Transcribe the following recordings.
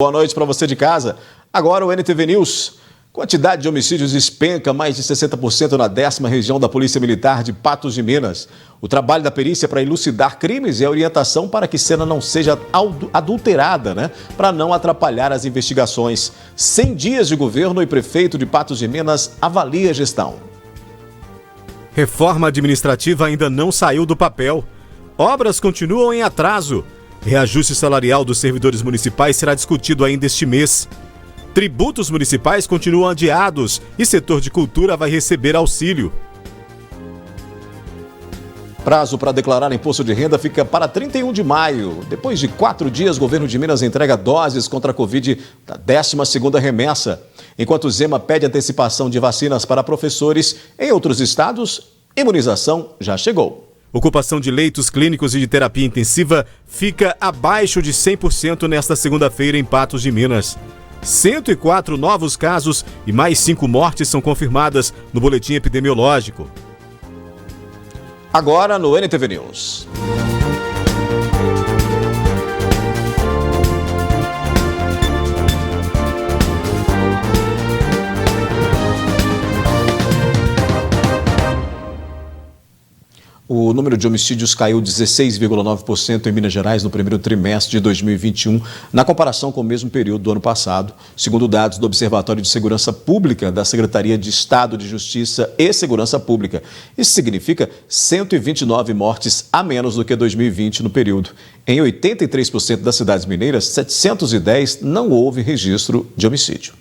Boa noite para você de casa. Agora o NTV News. Quantidade de homicídios despenca mais de 60% na 10ª região da Polícia Militar de Patos de Minas. O trabalho da perícia para elucidar crimes e a orientação para que cena não seja adulterada, para não atrapalhar as investigações. 100 dias de governo e prefeito de Patos de Minas avalia a gestão. Reforma administrativa ainda não saiu do papel. Obras continuam em atraso. Reajuste salarial dos servidores municipais será discutido ainda este mês. Tributos municipais continuam adiados e setor de cultura vai receber auxílio. Prazo para declarar imposto de renda fica para 31 de maio. Depois de 4 dias, o governo de Minas entrega doses contra a Covid da 12ª remessa. Enquanto o Zema pede antecipação de vacinas para professores, em outros estados, imunização já chegou. Ocupação de leitos clínicos e de terapia intensiva fica abaixo de 100% nesta segunda-feira em Patos de Minas. 104 novos casos e mais 5 mortes são confirmadas no boletim epidemiológico. Agora no NTV News. O número de homicídios caiu 16,9% em Minas Gerais no primeiro trimestre de 2021, na comparação com o mesmo período do ano passado, segundo dados do Observatório de Segurança Pública da Secretaria de Estado de Justiça e Segurança Pública. Isso significa 129 mortes a menos do que 2020 no período. Em 83% das cidades mineiras, 710 não houve registro de homicídio.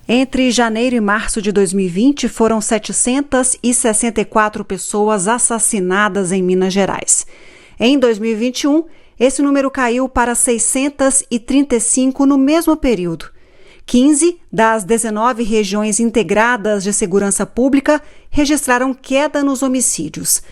Entre janeiro e março de 2020, foram 764 pessoas assassinadas em Minas Gerais. Em 2021, esse número caiu para 635 no mesmo período. 15 das 19 regiões integradas de segurança pública registraram queda nos homicídios.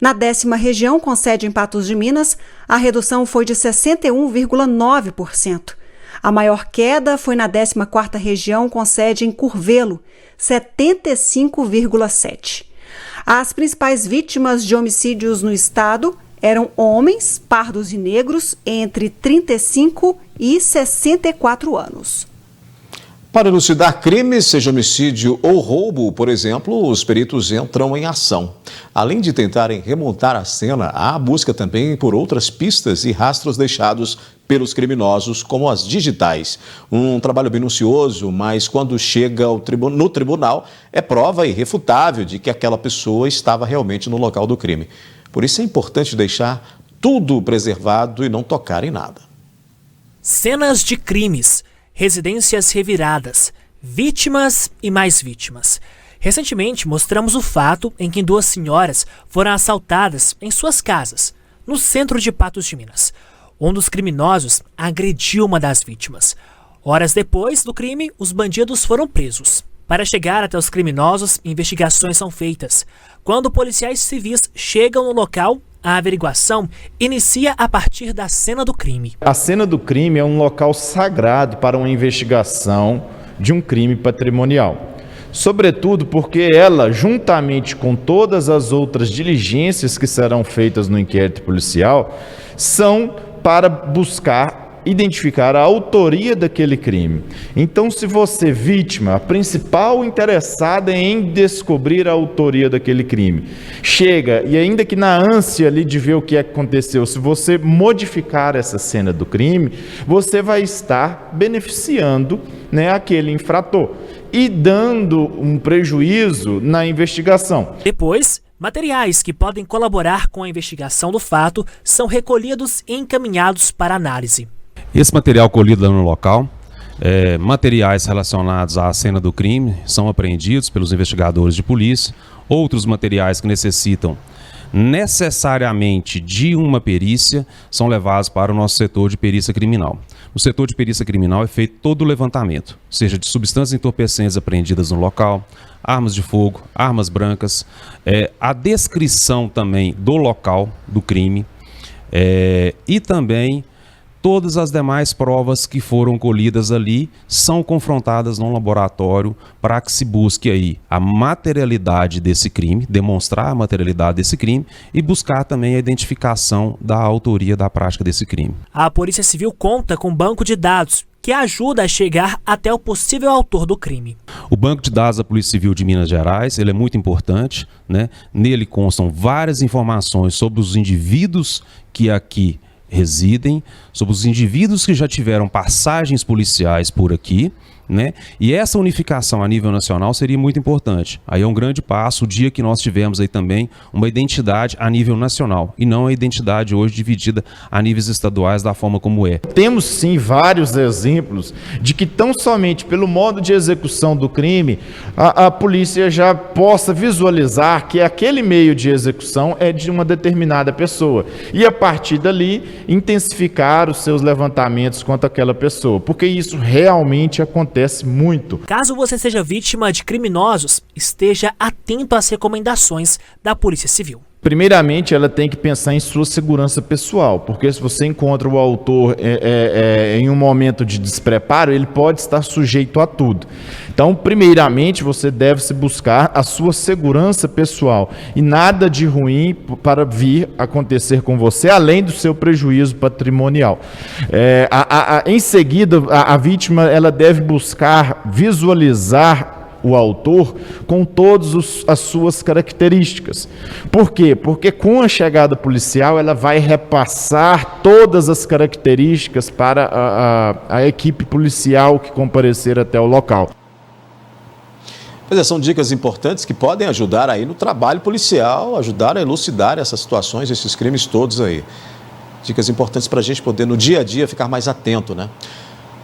Na 10ª região, com sede em Patos de Minas, a redução foi de 61,9%. A maior queda foi na 14ª região, com sede em Curvelo, 75,7%. As principais vítimas de homicídios no estado eram homens, pardos e negros, entre 35 e 64 anos. Para elucidar crimes, seja homicídio ou roubo, por exemplo, os peritos entram em ação. Além de tentarem remontar a cena, há busca também por outras pistas e rastros deixados pelos criminosos, como as digitais. Um trabalho minucioso, mas quando chega no tribunal, é prova irrefutável de que aquela pessoa estava realmente no local do crime. Por isso é importante deixar tudo preservado e não tocar em nada. Cenas de crimes, residências reviradas, vítimas e mais vítimas. Recentemente, mostramos o fato em que 2 senhoras foram assaltadas em suas casas, no centro de Patos de Minas. Um dos criminosos agrediu uma das vítimas. Horas depois do crime, os bandidos foram presos. Para chegar até os criminosos, investigações são feitas. Quando policiais civis chegam no local, a averiguação inicia a partir da cena do crime. A cena do crime é um local sagrado para uma investigação de um crime patrimonial. Sobretudo porque ela, juntamente com todas as outras diligências que serão feitas no inquérito policial, são para buscar identificar a autoria daquele crime. Então, se você, vítima, a principal interessada em descobrir a autoria daquele crime, chega e ainda que na ânsia ali de ver o que aconteceu, se você modificar essa cena do crime, você vai estar beneficiando, aquele infrator e dando um prejuízo na investigação. Depois, materiais que podem colaborar com a investigação do fato são recolhidos e encaminhados para análise. Esse material colhido no local, materiais relacionados à cena do crime, são apreendidos pelos investigadores de polícia. Outros materiais que necessitam necessariamente de uma perícia são levados para o nosso setor de perícia criminal. No setor de perícia criminal é feito todo o levantamento, seja de substâncias entorpecentes apreendidas no local, armas de fogo, armas brancas, a descrição também do local do crime e também todas as demais provas que foram colhidas ali são confrontadas num laboratório para que se busque aí a materialidade desse crime, demonstrar a materialidade desse crime e buscar também a identificação da autoria da prática desse crime. A Polícia Civil conta com um banco de dados que ajuda a chegar até o possível autor do crime. O banco de dados da Polícia Civil de Minas Gerais, ele é muito importante, né? Nele constam várias informações sobre os indivíduos que aqui residem, sobre os indivíduos que já tiveram passagens policiais por aqui, né? E essa unificação a nível nacional seria muito importante. Aí é um grande passo o dia que nós tivemos aí também uma identidade a nível nacional e não a identidade hoje dividida a níveis estaduais da forma como é. Temos sim vários exemplos de que tão somente pelo modo de execução do crime a polícia já possa visualizar que aquele meio de execução é de uma determinada pessoa e a partir dali intensificar os seus levantamentos contra aquela pessoa, porque isso realmente acontece muito. Caso você seja vítima de criminosos, esteja atento às recomendações da Polícia Civil. Primeiramente, ela tem que pensar em sua segurança pessoal, porque se você encontra o autor em um momento de despreparo, ele pode estar sujeito a tudo. Então, primeiramente, você deve se buscar a sua segurança pessoal e nada de ruim para vir acontecer com você, além do seu prejuízo patrimonial. Em seguida, a vítima ela deve buscar visualizar o autor com todas as suas características. Por quê? Porque com a chegada policial ela vai repassar todas as características para a equipe policial que comparecer até o local. Pois é, são dicas importantes que podem ajudar aí no trabalho policial, ajudar a elucidar essas situações, esses crimes todos aí. Dicas importantes para a gente poder no dia a dia ficar mais atento, né?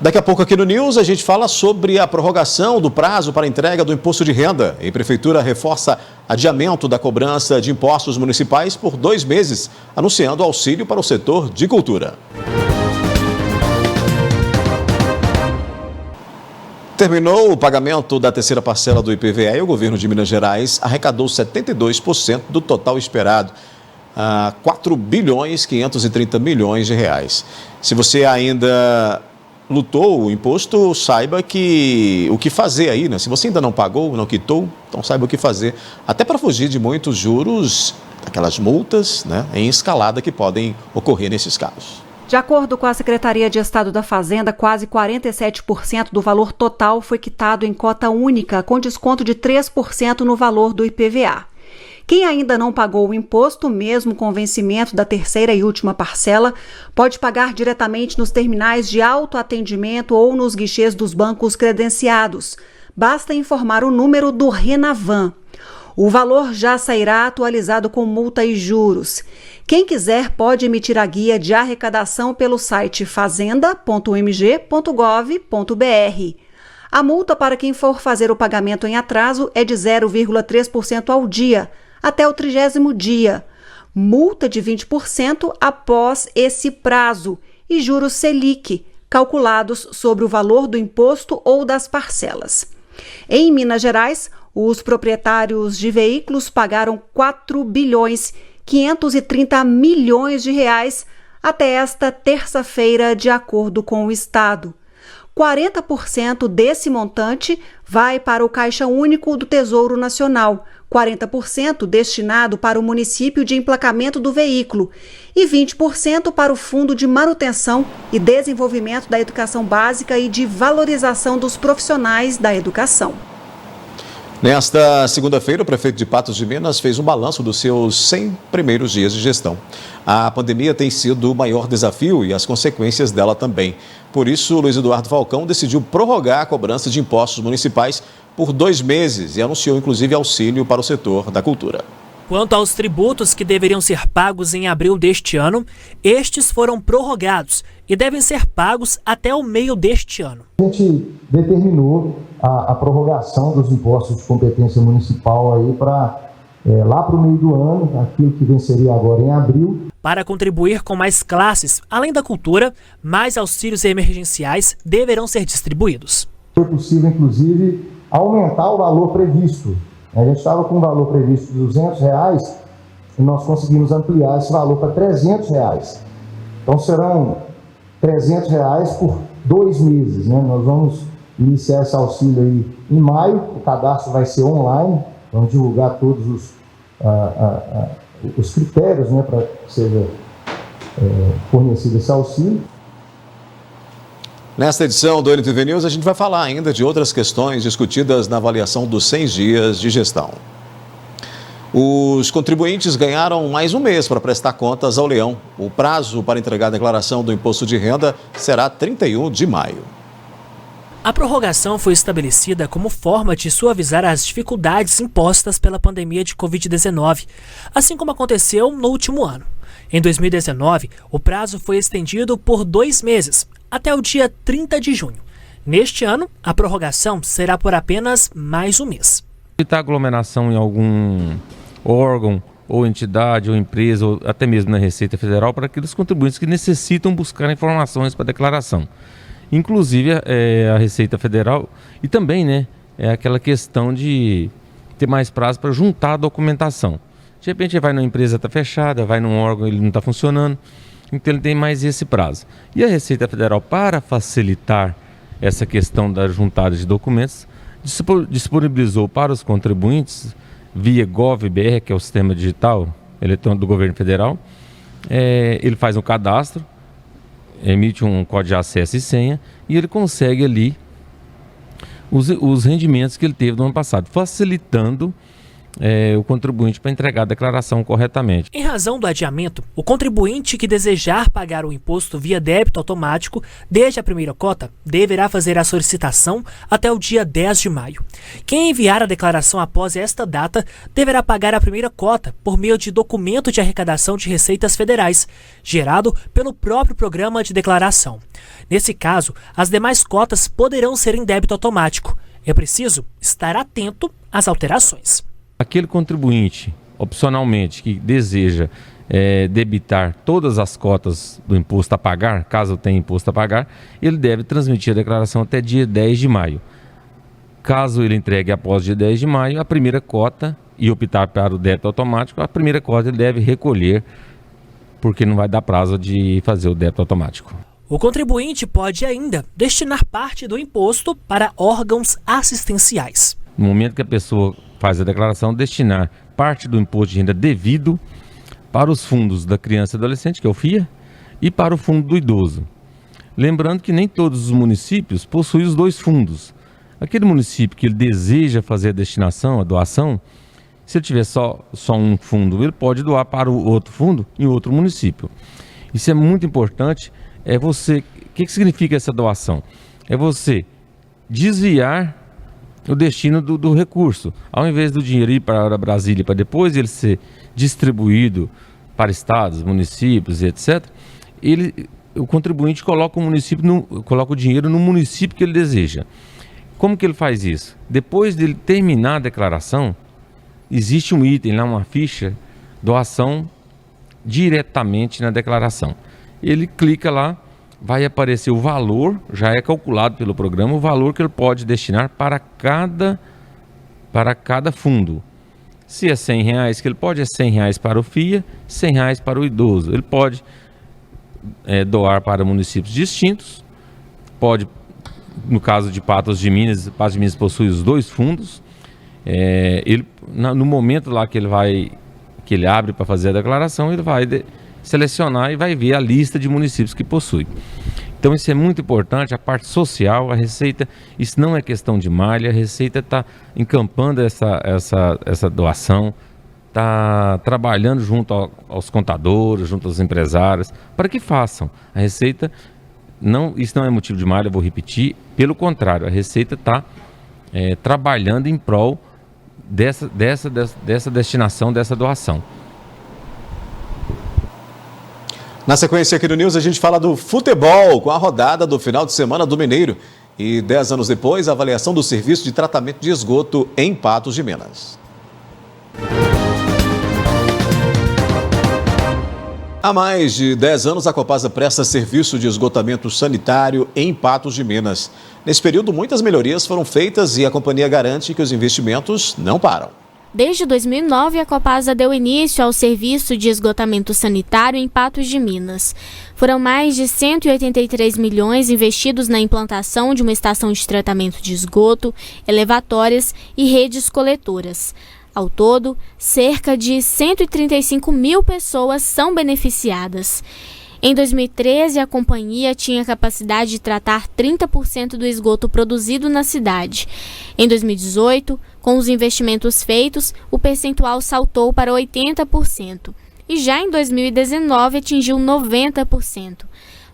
Daqui a pouco aqui no News a gente fala sobre a prorrogação do prazo para a entrega do imposto de renda. A Prefeitura reforça adiamento da cobrança de impostos municipais por 2 meses, anunciando auxílio para o setor de cultura. Terminou o pagamento da terceira parcela do IPVA e o governo de Minas Gerais arrecadou 72% do total esperado, 4 bilhões 530 milhões de reais. Se você ainda lutou o imposto, saiba que o que fazer aí, né? Se você ainda não pagou, não quitou, então saiba o que fazer, até para fugir de muitos juros, aquelas multas, né, em escalada que podem ocorrer nesses casos. De acordo com a Secretaria de Estado da Fazenda, quase 47% do valor total foi quitado em cota única, com desconto de 3% no valor do IPVA. Quem ainda não pagou o imposto, mesmo com o vencimento da terceira e última parcela, pode pagar diretamente nos terminais de autoatendimento ou nos guichês dos bancos credenciados. Basta informar o número do Renavan. O valor já sairá atualizado com multa e juros. Quem quiser pode emitir a guia de arrecadação pelo site fazenda.mg.gov.br. A multa para quem for fazer o pagamento em atraso é de 0,3% ao dia, até o 30º dia. Multa de 20% após esse prazo e juros Selic, calculados sobre o valor do imposto ou das parcelas. Em Minas Gerais, os proprietários de veículos pagaram 4 bilhões 530 milhões de reais até esta terça-feira, de acordo com o Estado. 40% desse montante vai para o Caixa Único do Tesouro Nacional, 40% destinado para o município de emplacamento do veículo e 20% para o Fundo de Manutenção e Desenvolvimento da Educação Básica e de Valorização dos Profissionais da Educação. Nesta segunda-feira, o prefeito de Patos de Minas fez um balanço dos seus 100 primeiros dias de gestão. A pandemia tem sido o maior desafio e as consequências dela também. Por isso, Luiz Eduardo Falcão decidiu prorrogar a cobrança de impostos municipais por 2 meses e anunciou, inclusive, auxílio para o setor da cultura. Quanto aos tributos que deveriam ser pagos em abril deste ano, estes foram prorrogados e devem ser pagos até o meio deste ano. A gente determinou a prorrogação dos impostos de competência municipal aí para lá para o meio do ano, aquilo que venceria agora em abril. Para contribuir com mais classes, além da cultura, mais auxílios emergenciais deverão ser distribuídos. Foi possível, inclusive, aumentar o valor previsto. A gente estava com um valor previsto de R$200 e nós conseguimos ampliar esse valor para R$300. Então serão R$300 por 2 meses, né? Nós vamos iniciar esse auxílio aí em maio, o cadastro vai ser online, vamos divulgar todos os critérios, né, para que seja fornecido esse auxílio. Nesta edição do NTV News, a gente vai falar ainda de outras questões discutidas na avaliação dos 100 dias de gestão. Os contribuintes ganharam mais um mês para prestar contas ao Leão. O prazo para entregar a declaração do imposto de renda será 31 de maio. A prorrogação foi estabelecida como forma de suavizar as dificuldades impostas pela pandemia de Covid-19, assim como aconteceu no último ano. Em 2019, o prazo foi estendido por 2 meses, até o dia 30 de junho. Neste ano, a prorrogação será por apenas mais um mês. Evitar aglomeração em algum órgão, ou entidade, ou empresa, ou até mesmo na Receita Federal, para aqueles contribuintes que necessitam buscar informações para declaração. Inclusive a Receita Federal e também, né, aquela questão de ter mais prazo para juntar a documentação. De repente ele vai numa empresa, está fechada, vai num órgão, ele não está funcionando, então ele tem mais esse prazo. E a Receita Federal, para facilitar essa questão da juntada de documentos, disponibilizou para os contribuintes, via GovBR, que é o sistema digital eletrônico do governo federal, ele faz um cadastro, emite um código de acesso e senha e ele consegue ali os rendimentos que ele teve no ano passado, facilitando o contribuinte para entregar a declaração corretamente. Em razão do adiamento, o contribuinte que desejar pagar o imposto via débito automático desde a primeira cota deverá fazer a solicitação até o dia 10 de maio. Quem enviar a declaração após esta data deverá pagar a primeira cota por meio de documento de arrecadação de receitas federais, gerado pelo próprio programa de declaração. Nesse caso, as demais cotas poderão ser em débito automático. É preciso estar atento às alterações. Aquele contribuinte, opcionalmente, que deseja debitar todas as cotas do imposto a pagar, caso tenha imposto a pagar, ele deve transmitir a declaração até dia 10 de maio. Caso ele entregue após dia 10 de maio, a primeira cota, e optar para o débito automático, a primeira cota ele deve recolher, porque não vai dar prazo de fazer o débito automático. O contribuinte pode ainda destinar parte do imposto para órgãos assistenciais. No momento que a pessoa faz a declaração, destinar parte do imposto de renda devido para os fundos da criança e adolescente, que é o FIA, e para o fundo do idoso. Lembrando que nem todos os municípios possuem os dois fundos. Aquele município que ele deseja fazer a destinação, a doação, se ele tiver só um fundo, ele pode doar para o outro fundo em outro município. Isso é muito importante. O que significa essa doação? É você desviar o destino do recurso. Ao invés do dinheiro ir para Brasília para depois ele ser distribuído para estados, municípios, etc., o contribuinte coloca o dinheiro no município que ele deseja. Como que ele faz isso? Depois de ele terminar a declaração, existe um item lá, uma ficha, doação diretamente na declaração. Ele clica lá, vai aparecer o valor, já é calculado pelo programa, o valor que ele pode destinar para cada fundo. Se é R$100 que ele pode, é R$100 para o FIA, R$100 para o idoso. Ele pode doar para municípios distintos, pode, no caso de Patos de Minas possui os dois fundos. No momento lá que ele abre para fazer a declaração, ele vai selecionar e vai ver a lista de municípios que possui. Então isso é muito importante, a parte social, a Receita, isso não é questão de malha, a Receita está encampando essa doação, está trabalhando junto aos contadores, junto aos empresários, para que façam. A Receita, isso não é motivo de malha, vou repetir, pelo contrário, a Receita está trabalhando em prol dessa destinação, dessa doação. Na sequência aqui do News, a gente fala do futebol, com a rodada do final de semana do Mineiro. E 10 anos depois, a avaliação do serviço de tratamento de esgoto em Patos de Minas. Há mais de 10 anos, a Copasa presta serviço de esgotamento sanitário em Patos de Minas. Nesse período, muitas melhorias foram feitas e a companhia garante que os investimentos não param. Desde 2009, a Copasa deu início ao serviço de esgotamento sanitário em Patos de Minas. Foram mais de 183 milhões investidos na implantação de uma estação de tratamento de esgoto, elevatórias e redes coletoras. Ao todo, cerca de 135 mil pessoas são beneficiadas. Em 2013, a companhia tinha capacidade de tratar 30% do esgoto produzido na cidade. Em 2018, com os investimentos feitos, o percentual saltou para 80%. E já em 2019 atingiu 90%.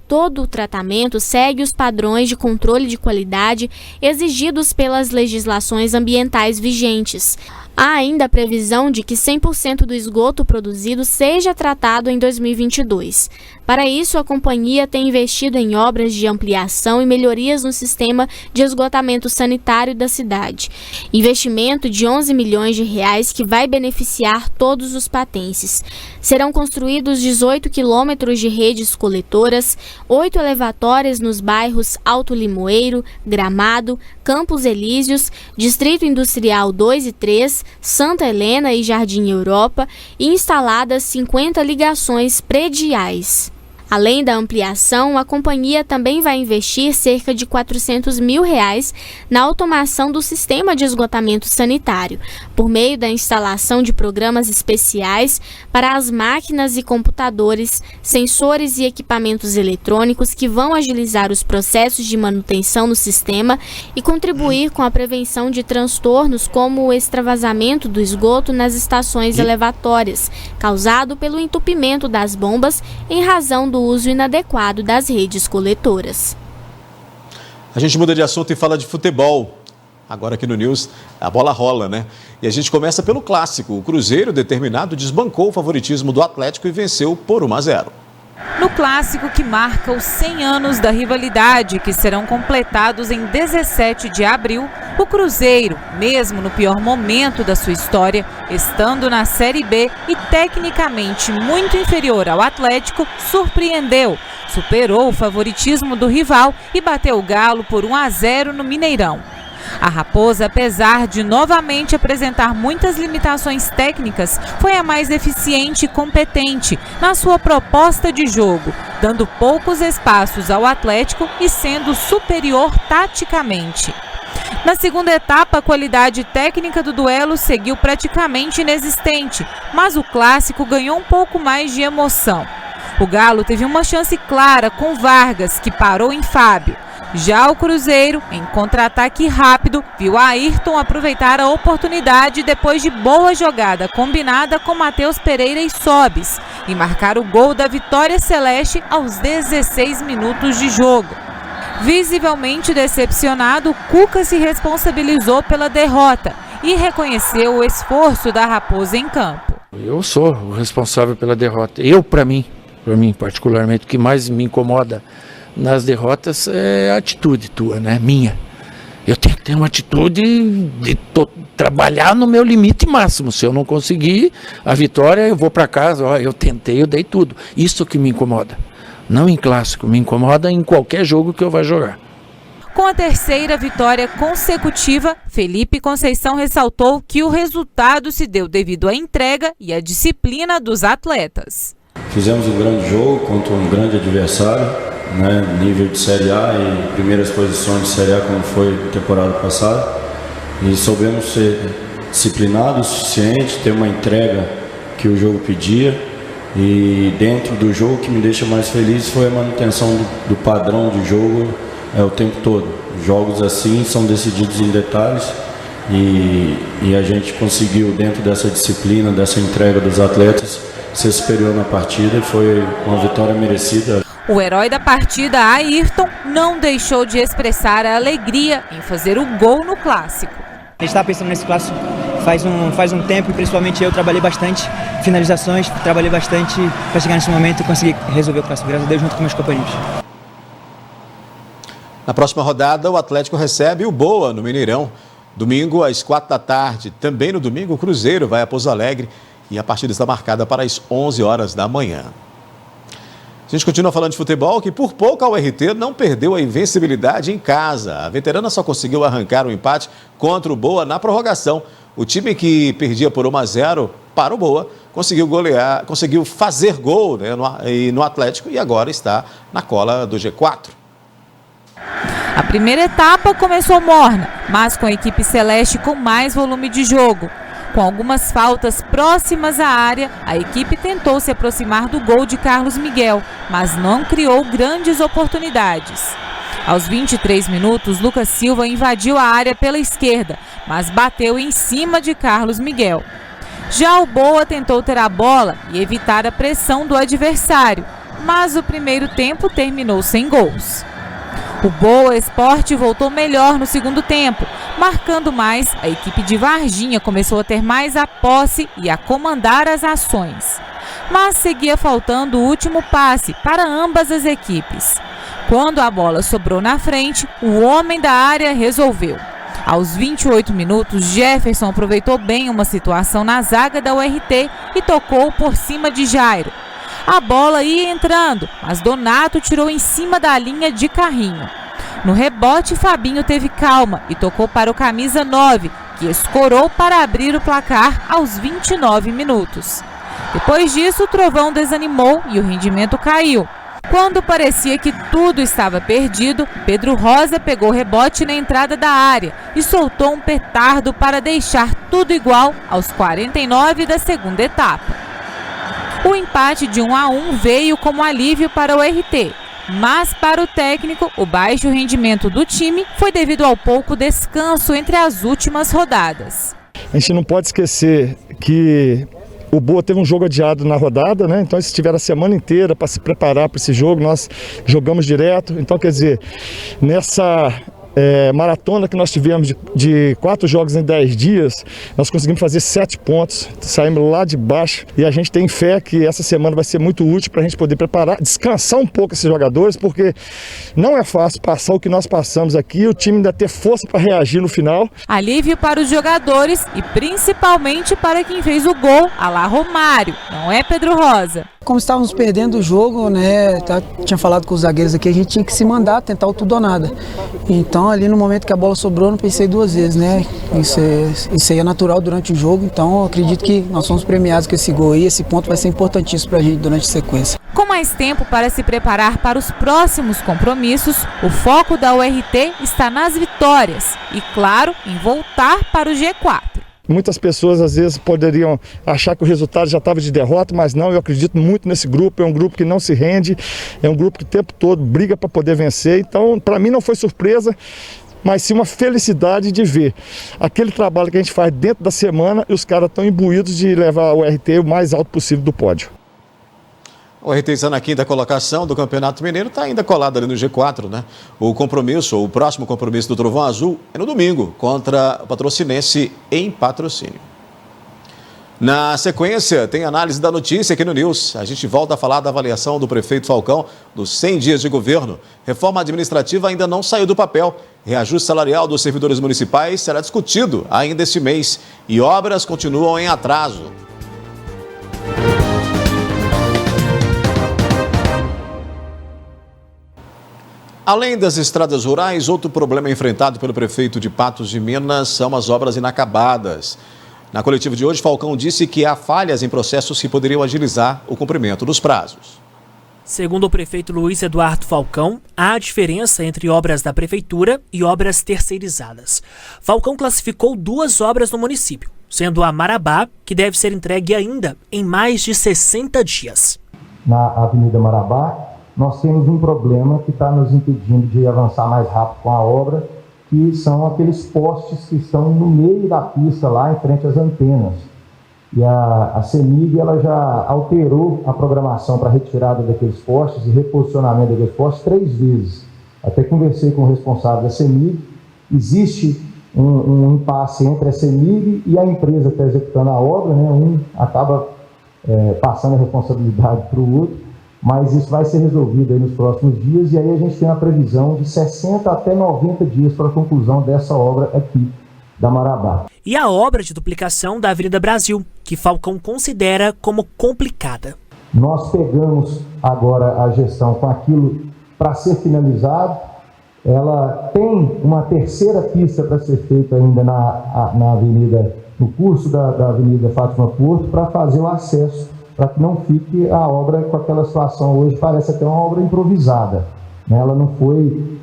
Todo o tratamento segue os padrões de controle de qualidade exigidos pelas legislações ambientais vigentes. Há ainda a previsão de que 100% do esgoto produzido seja tratado em 2022. Para isso, a companhia tem investido em obras de ampliação e melhorias no sistema de esgotamento sanitário da cidade. Investimento de R$11 milhões que vai beneficiar todos os patenses. Serão construídos 18 quilômetros de redes coletoras, 8 elevatórias nos bairros Alto Limoeiro, Gramado, Campos Elíseos, Distrito Industrial 2 e 3, Santa Helena e Jardim Europa e instaladas 50 ligações prediais. Além da ampliação, a companhia também vai investir cerca de R$400 mil na automação do sistema de esgotamento sanitário, por meio da instalação de programas especiais para as máquinas e computadores, sensores e equipamentos eletrônicos que vão agilizar os processos de manutenção no sistema e contribuir com a prevenção de transtornos como o extravasamento do esgoto nas estações elevatórias, causado pelo entupimento das bombas em razão do uso inadequado das redes coletoras. A gente muda de assunto e fala de futebol. Agora aqui no News, a bola rola, né? E a gente começa pelo clássico. O Cruzeiro, determinado, desbancou o favoritismo do Atlético e venceu por 1-0. No clássico que marca os 100 anos da rivalidade, que serão completados em 17 de abril, o Cruzeiro, mesmo no pior momento da sua história, estando na Série B e tecnicamente muito inferior ao Atlético, surpreendeu, superou o favoritismo do rival e bateu o Galo por 1-0 no Mineirão. A Raposa, apesar de novamente apresentar muitas limitações técnicas, foi a mais eficiente e competente na sua proposta de jogo, dando poucos espaços ao Atlético e sendo superior taticamente. Na segunda etapa, a qualidade técnica do duelo seguiu praticamente inexistente, mas o clássico ganhou um pouco mais de emoção. O Galo teve uma chance clara com Vargas, que parou em Fábio. Já o Cruzeiro, em contra-ataque rápido, viu Ayrton aproveitar a oportunidade depois de boa jogada combinada com Matheus Pereira e Sobis e marcar o gol da vitória celeste aos 16 minutos de jogo. Visivelmente decepcionado, Cuca se responsabilizou pela derrota e reconheceu o esforço da Raposa em campo. Eu sou o responsável pela derrota. Para mim particularmente, o que mais me incomoda nas derrotas é a atitude tua, né? Minha. Eu tenho que ter uma atitude de trabalhar no meu limite máximo. Se eu não conseguir a vitória, eu vou para casa. Eu tentei, eu dei tudo. Isso que me incomoda. Não em clássico, me incomoda em qualquer jogo que eu vá jogar. Com a terceira vitória consecutiva, Felipe Conceição ressaltou que o resultado se deu devido à entrega e à disciplina dos atletas. Fizemos um grande jogo contra um grande adversário, né, nível de Série A e primeiras posições de Série A, como foi temporada passada, e soubemos ser disciplinados o suficiente, ter uma entrega que o jogo pedia, e dentro do jogo, o que me deixa mais feliz foi a manutenção do padrão de jogo o tempo todo. Jogos assim são decididos em detalhes, e a gente conseguiu, dentro dessa disciplina, dessa entrega dos atletas, ser superior na partida, e foi uma vitória merecida. O herói da partida, Ayrton, não deixou de expressar a alegria em fazer o gol no clássico. A gente estava pensando nesse clássico faz um tempo, e principalmente eu trabalhei bastante finalizações, trabalhei bastante para chegar nesse momento e conseguir resolver o clássico, graças a Deus, junto com meus companheiros. Na próxima rodada, o Atlético recebe o Boa no Mineirão. Domingo, às 16h. Também no domingo, o Cruzeiro vai a Pouso Alegre e a partida está marcada para as 11 horas da manhã. A gente continua falando de futebol, que por pouco a URT não perdeu a invencibilidade em casa. A veterana só conseguiu arrancar um empate contra o Boa na prorrogação. O time que perdia por 1-0 para o Boa conseguiu golear, conseguiu fazer gol, né, no Atlético e agora está na cola do G4. A primeira etapa começou morna, mas com a equipe celeste com mais volume de jogo. Com algumas faltas próximas à área, a equipe tentou se aproximar do gol de Carlos Miguel, mas não criou grandes oportunidades. Aos 23 minutos, Lucas Silva invadiu a área pela esquerda, mas bateu em cima de Carlos Miguel. Já o Boa tentou ter a bola e evitar a pressão do adversário, mas o primeiro tempo terminou sem gols. O Boa Esporte voltou melhor no segundo tempo. Marcando mais, a equipe de Varginha começou a ter mais a posse e a comandar as ações. Mas seguia faltando o último passe para ambas as equipes. Quando a bola sobrou na frente, o homem da área resolveu. Aos 28 minutos, Jefferson aproveitou bem uma situação na zaga da URT e tocou por cima de Jairo. A bola ia entrando, mas Donato tirou em cima da linha de carrinho. No rebote, Fabinho teve calma e tocou para o camisa 9, que escorou para abrir o placar aos 29 minutos. Depois disso, o Trovão desanimou e o rendimento caiu. Quando parecia que tudo estava perdido, Pedro Rosa pegou rebote na entrada da área e soltou um petardo para deixar tudo igual aos 49 da segunda etapa. O empate de 1-1 veio como alívio para o RT, mas para o técnico, o baixo rendimento do time foi devido ao pouco descanso entre as últimas rodadas. A gente não pode esquecer que o Boa teve um jogo adiado na rodada, né? Então eles tiveram a semana inteira para se preparar para esse jogo, nós jogamos direto. Então, quer dizer, nessa maratona que nós tivemos de 4 jogos em 10 dias, nós conseguimos fazer 7 pontos, saímos lá de baixo e a gente tem fé que essa semana vai ser muito útil para a gente poder preparar, descansar um pouco esses jogadores, porque não é fácil passar o que nós passamos aqui, o time ainda ter força para reagir no final. Alívio para os jogadores e principalmente para quem fez o gol, a lá Romário, não é Pedro Rosa. Como estávamos perdendo o jogo, né, tinha falado com os zagueiros aqui, a gente tinha que se mandar, tentar o tudo ou nada. Então ali no momento que a bola sobrou, não pensei duas vezes, né, isso aí é natural durante o jogo, então eu acredito que nós somos premiados com esse gol aí, esse ponto vai ser importantíssimo para a gente durante a sequência. Com mais tempo para se preparar para os próximos compromissos, o foco da URT está nas vitórias e, claro, em voltar para o G4. Muitas pessoas às vezes poderiam achar que o resultado já estava de derrota, mas não, eu acredito muito nesse grupo, é um grupo que não se rende, é um grupo que o tempo todo briga para poder vencer, então para mim não foi surpresa, mas sim uma felicidade de ver aquele trabalho que a gente faz dentro da semana e os caras estão imbuídos de levar o RT o mais alto possível do pódio. O RT está na 5ª colocação do Campeonato Mineiro, está ainda colado ali no G4, né? O próximo compromisso do Trovão Azul é no domingo, contra o Patrocinense em Patrocínio. Na sequência, tem análise da notícia aqui no News. A gente volta a falar da avaliação do prefeito Falcão dos 100 dias de governo. Reforma administrativa ainda não saiu do papel. Reajuste salarial dos servidores municipais será discutido ainda este mês. E obras continuam em atraso. Além das estradas rurais, outro problema enfrentado pelo prefeito de Patos de Minas são as obras inacabadas. Na coletiva de hoje, Falcão disse que há falhas em processos que poderiam agilizar o cumprimento dos prazos. Segundo o prefeito Luiz Eduardo Falcão, há diferença entre obras da prefeitura e obras terceirizadas. Falcão classificou 2 obras no município, sendo a Marabá, que deve ser entregue ainda em mais de 60 dias. Na Avenida Marabá, nós temos um problema que está nos impedindo de avançar mais rápido com a obra, que são aqueles postes que estão no meio da pista, lá em frente às antenas. E a CEMIG ela já alterou a programação para retirada daqueles postes e reposicionamento daqueles postes 3 vezes. Até conversei com o responsável da CEMIG, existe um impasse entre a CEMIG e a empresa que está executando a obra, né? Um acaba passando a responsabilidade para o outro, mas isso vai ser resolvido aí nos próximos dias, e aí a gente tem uma previsão de 60 até 90 dias para a conclusão dessa obra aqui da Marabá. E a obra de duplicação da Avenida Brasil, que Falcão considera como complicada. Nós pegamos agora a gestão com aquilo para ser finalizado. Ela tem uma terceira pista para ser feita ainda na avenida, no curso da Avenida Fátima Porto, para fazer o acesso, para que não fique a obra com aquela situação hoje, parece até uma obra improvisada, né? Ela não foi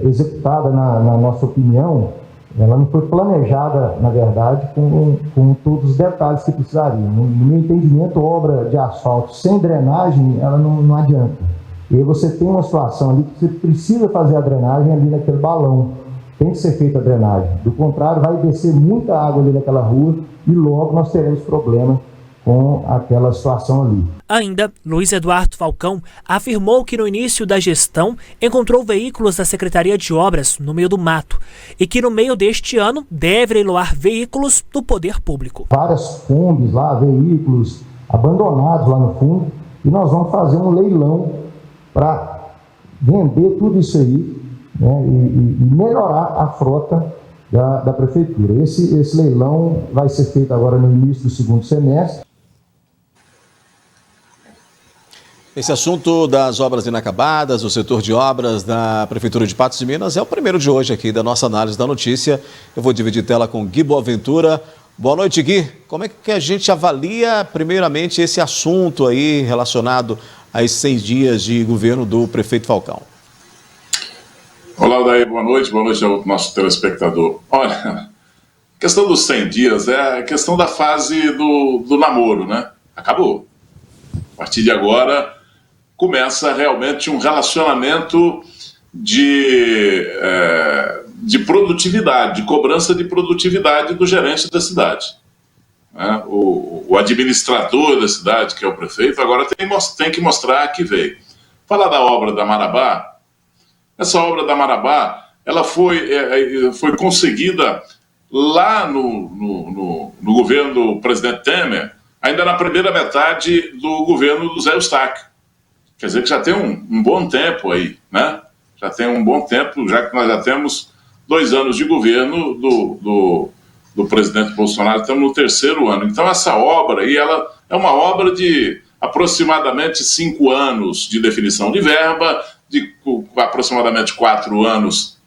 executada, na nossa opinião, ela não foi planejada, na verdade, com todos os detalhes que precisariam. No meu entendimento, obra de asfalto sem drenagem, ela não adianta. E aí você tem uma situação ali que você precisa fazer a drenagem ali naquele balão. Tem que ser feita a drenagem. Do contrário, vai descer muita água ali naquela rua e logo nós teremos problema com aquela situação ali. Ainda, Luiz Eduardo Falcão afirmou que no início da gestão encontrou veículos da Secretaria de Obras no meio do mato e que no meio deste ano deve leiloar veículos do poder público. Várias Kombis lá, veículos abandonados lá no fundo, e nós vamos fazer um leilão para vender tudo isso aí, né, e melhorar a frota da prefeitura. Esse leilão vai ser feito agora no início do segundo semestre. Esse assunto das obras inacabadas, o setor de obras da Prefeitura de Patos de Minas, é o primeiro de hoje aqui da nossa análise da notícia. Eu vou dividir tela com Gui Boaventura. Boa noite, Gui. Como é que a gente avalia, primeiramente, esse assunto aí relacionado a esses 100 dias de governo do prefeito Falcão? Olá, Daí, boa noite ao nosso telespectador. Olha, a questão dos 100 dias é a questão da fase do namoro, né? Acabou. A partir de agora, começa realmente um relacionamento de produtividade, de cobrança de produtividade do gerente da cidade. Né? O administrador da cidade, que é o prefeito, agora tem que mostrar que veio. Falar da obra da Marabá, essa obra da Marabá, ela foi conseguida lá no governo do presidente Temer, ainda na primeira metade do governo do Zé Eustáquio. Quer dizer que já tem um bom tempo aí, né? Já tem um bom tempo, já que nós já temos 2 anos de governo do presidente Bolsonaro, estamos no 3º ano. Então essa obra aí, ela é uma obra de aproximadamente 5 anos de definição de verba, de aproximadamente 4 anos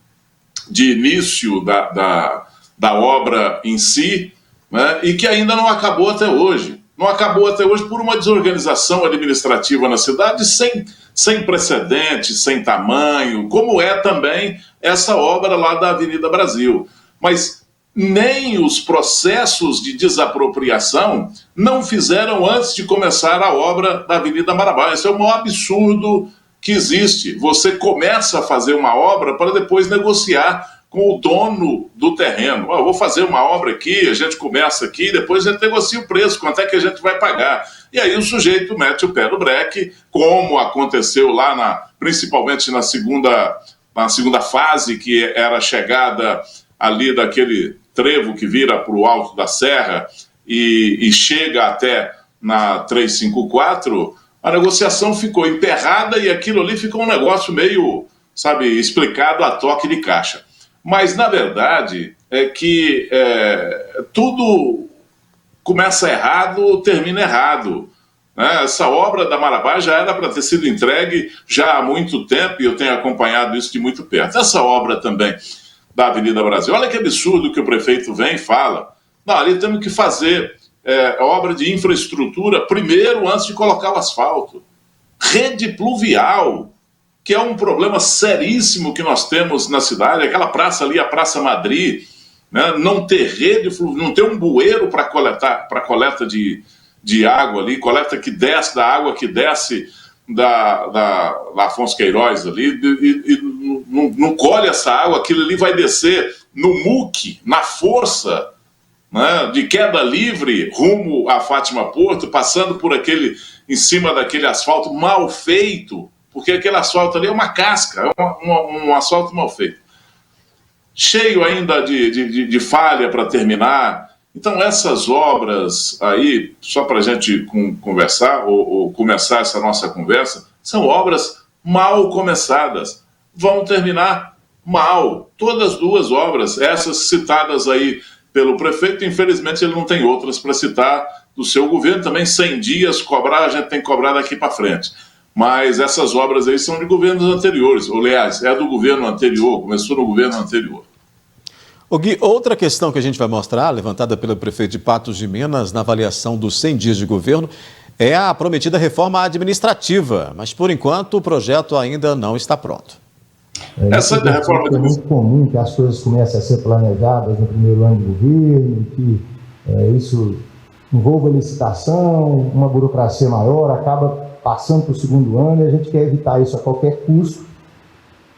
de início da obra em si, né? E que ainda não acabou até hoje. Não acabou até hoje por uma desorganização administrativa na cidade sem precedente, sem tamanho, como é também essa obra lá da Avenida Brasil. Mas nem os processos de desapropriação não fizeram antes de começar a obra da Avenida Marabá. Esse é o maior absurdo que existe. Você começa a fazer uma obra para depois negociar com o dono do terreno. Eu vou fazer uma obra aqui, a gente começa aqui, depois a gente negocia o preço, quanto é que a gente vai pagar. E aí o sujeito mete o pé no breque, como aconteceu lá, principalmente na segunda fase, que era a chegada ali daquele trevo que vira para o alto da serra e chega até na 354, a negociação ficou emperrada e aquilo ali ficou um negócio meio, explicado a toque de caixa. Mas, na verdade, é que tudo começa errado, termina errado. Né? Essa obra da Marabá já era para ter sido entregue já há muito tempo, e eu tenho acompanhado isso de muito perto. Essa obra também da Avenida Brasil, olha que absurdo que o prefeito vem e fala. Não, ali temos que fazer obra de infraestrutura primeiro, antes de colocar o asfalto. Rede pluvial, que é um problema seríssimo que nós temos na cidade, aquela praça ali, a Praça Madrid, né, não ter rede, não ter um bueiro para coleta de água ali, coleta que desce da água que desce da Afonso Queiroz ali, e não colhe essa água, aquilo ali vai descer no muque, na força, né, de queda livre, rumo a Fátima Porto, passando por em cima daquele asfalto mal feito, porque aquele asfalto ali é uma casca, é um asfalto mal feito. Cheio ainda de falha para terminar. Então essas obras aí, só para a gente conversar, ou começar essa nossa conversa, são obras mal começadas. Vão terminar mal. Todas as 2 obras, essas citadas aí pelo prefeito, infelizmente ele não tem outras para citar, do seu governo, também 100 dias cobrar, a gente tem que cobrar daqui para frente. Mas essas obras aí são de governos anteriores, ou aliás, é do governo anterior, começou no governo anterior. O Gui, outra questão que a gente vai mostrar, levantada pelo prefeito de Patos de Minas na avaliação dos 100 dias de governo, é a prometida reforma administrativa, mas por enquanto o projeto ainda não está pronto. Essa reforma é muito comum que as coisas comecem a ser planejadas no primeiro ano de governo, que isso envolva licitação, uma burocracia maior, acaba passando para o segundo ano e a gente quer evitar isso a qualquer custo,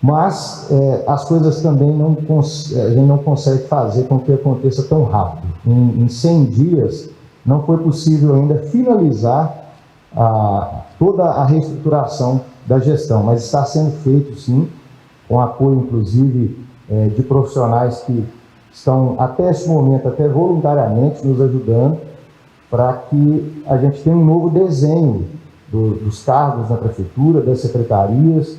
mas as coisas também a gente não consegue fazer com que aconteça tão rápido. Em 100 dias não foi possível ainda finalizar toda a reestruturação da gestão, mas está sendo feito sim, com apoio inclusive de profissionais que estão até esse momento, até voluntariamente nos ajudando, para que a gente tenha um novo desenho dos cargos na prefeitura, das secretarias.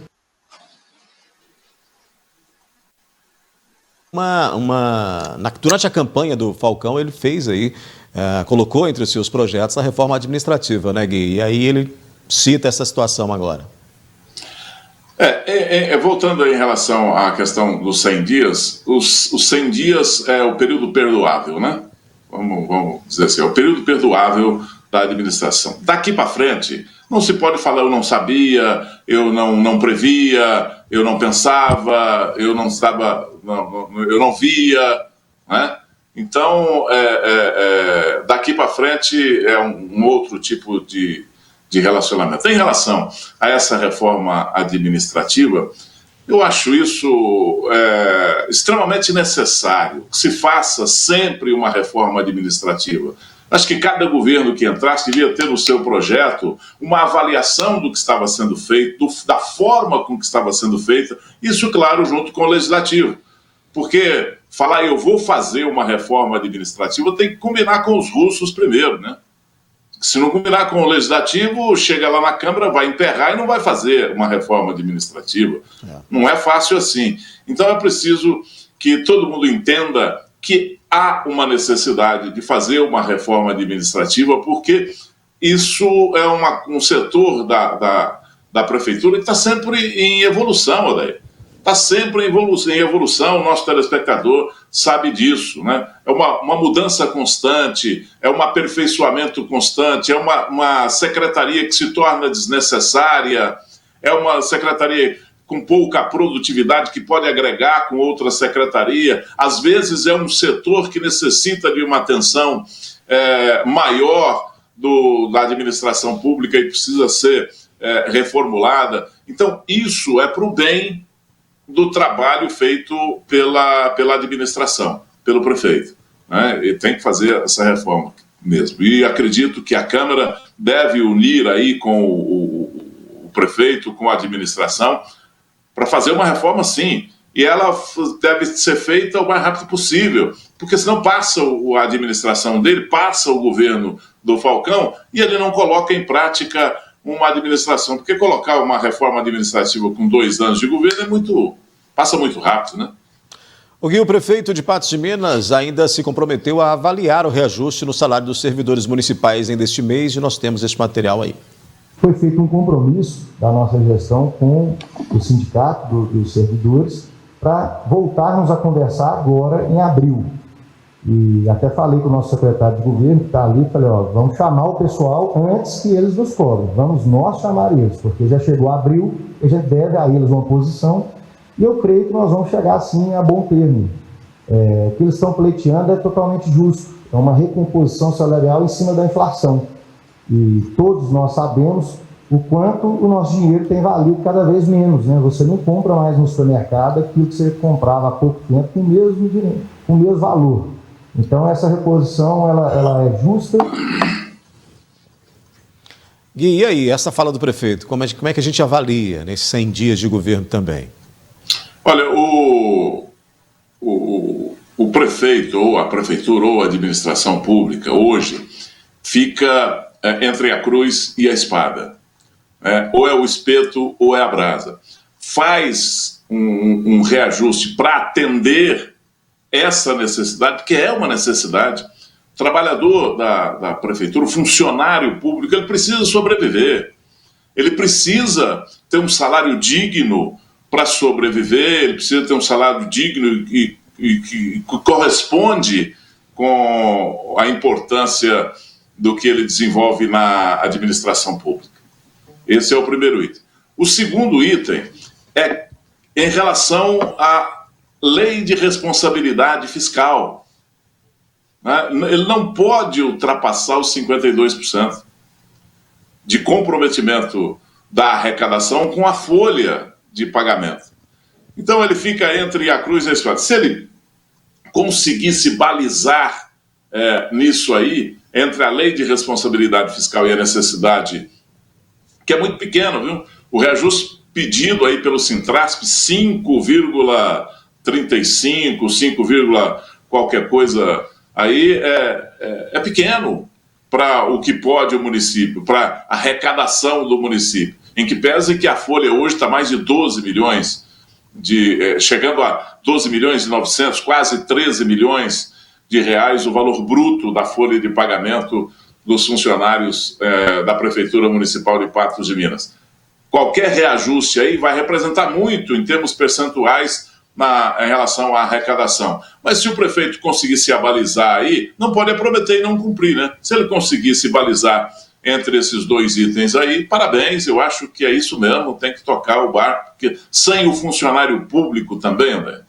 Durante a campanha do Falcão, ele fez aí, colocou entre os seus projetos a reforma administrativa, né, Gui? E aí ele cita essa situação agora. Voltando aí em relação à questão dos 100 dias, os 100 dias é o período perdoável, né? Vamos dizer assim, é o período perdoável da administração. Daqui para frente, não se pode falar eu não sabia, eu não previa, eu não pensava, eu não via, né? Então, daqui para frente é um outro tipo de relacionamento. Em relação a essa reforma administrativa, eu acho isso extremamente necessário, que se faça sempre uma reforma administrativa. Acho que cada governo que entrasse devia ter no seu projeto uma avaliação do que estava sendo feito, da forma com que estava sendo feita, isso, claro, junto com o legislativo. Porque falar eu vou fazer uma reforma administrativa tem que combinar com os russos primeiro, né? Se não combinar com o legislativo, chega lá na Câmara, vai emperrar e não vai fazer uma reforma administrativa. Não é fácil assim. Então é preciso que todo mundo entenda que há uma necessidade de fazer uma reforma administrativa, porque isso é um setor da prefeitura que está sempre em evolução, Odair. Está sempre em evolução, o nosso telespectador sabe disso, né? É uma mudança constante, é um aperfeiçoamento constante, é uma secretaria que se torna desnecessária, é uma secretaria com pouca produtividade que pode agregar com outra secretaria. Às vezes é um setor que necessita de uma atenção maior da administração pública e precisa ser reformulada. Então, isso é para o bem do trabalho feito pela administração, pelo prefeito, né? E tem que fazer essa reforma mesmo. E acredito que a Câmara deve unir aí com o prefeito, com a administração, para fazer uma reforma sim. E ela deve ser feita o mais rápido possível, porque senão passa a administração dele, passa o governo do Falcão e ele não coloca em prática uma administração, porque colocar uma reforma administrativa com 2 anos de governo passa muito rápido, né? O Gui, o prefeito de Patos de Minas ainda se comprometeu a avaliar o reajuste no salário dos servidores municipais ainda este mês e nós temos esse material aí. Foi feito um compromisso da nossa gestão com o sindicato dos servidores para voltarmos a conversar agora em abril. E até falei com o nosso secretário de governo, que está ali, falei, vamos chamar o pessoal antes que eles nos cobrem, vamos nós chamar eles, porque já chegou abril, a gente deve a eles uma posição, e eu creio que nós vamos chegar assim a bom termo. O que eles estão pleiteando é totalmente justo, é uma recomposição salarial em cima da inflação. E todos nós sabemos o quanto o nosso dinheiro tem valido cada vez menos, né? Você não compra mais no supermercado aquilo que você comprava há pouco tempo com o mesmo dinheiro, com o mesmo valor. Então essa reposição ela é justa. Gui, e aí, essa fala do prefeito, como é que a gente avalia nesses 100 dias de governo também? Olha, o prefeito, ou a prefeitura, ou a administração pública, hoje, fica entre a cruz e a espada. Ou é o espeto, ou é a brasa. Faz um reajuste para atender essa necessidade, que é uma necessidade. trabalhador da prefeitura, o funcionário público, ele precisa sobreviver. Ele precisa ter um salário digno para sobreviver, ele precisa ter um salário digno e que corresponde com a importância do que ele desenvolve na administração pública. Esse é o primeiro item. O segundo item é em relação à lei de responsabilidade fiscal. Ele não pode ultrapassar os 52% de comprometimento da arrecadação com a folha de pagamento. Então ele fica entre a cruz e a espada. Se ele conseguisse balizar nisso aí, entre a lei de responsabilidade fiscal e a necessidade, que é muito pequeno, viu? O reajuste pedido aí pelo Sintrasp, 5,35, 5, qualquer coisa, aí é pequeno para o que pode o município, para a arrecadação do município, em que pese que a folha hoje está mais de 12 milhões, chegando a 12 milhões e 900, quase 13 milhões de reais, o valor bruto da folha de pagamento dos funcionários da Prefeitura Municipal de Patos de Minas. Qualquer reajuste aí vai representar muito em termos percentuais em relação à arrecadação. Mas se o prefeito conseguir se abalizar aí, não pode prometer e não cumprir, né? Se ele conseguir se balizar entre esses dois itens aí, parabéns, eu acho que é isso mesmo, tem que tocar o barco, porque sem o funcionário público também, André,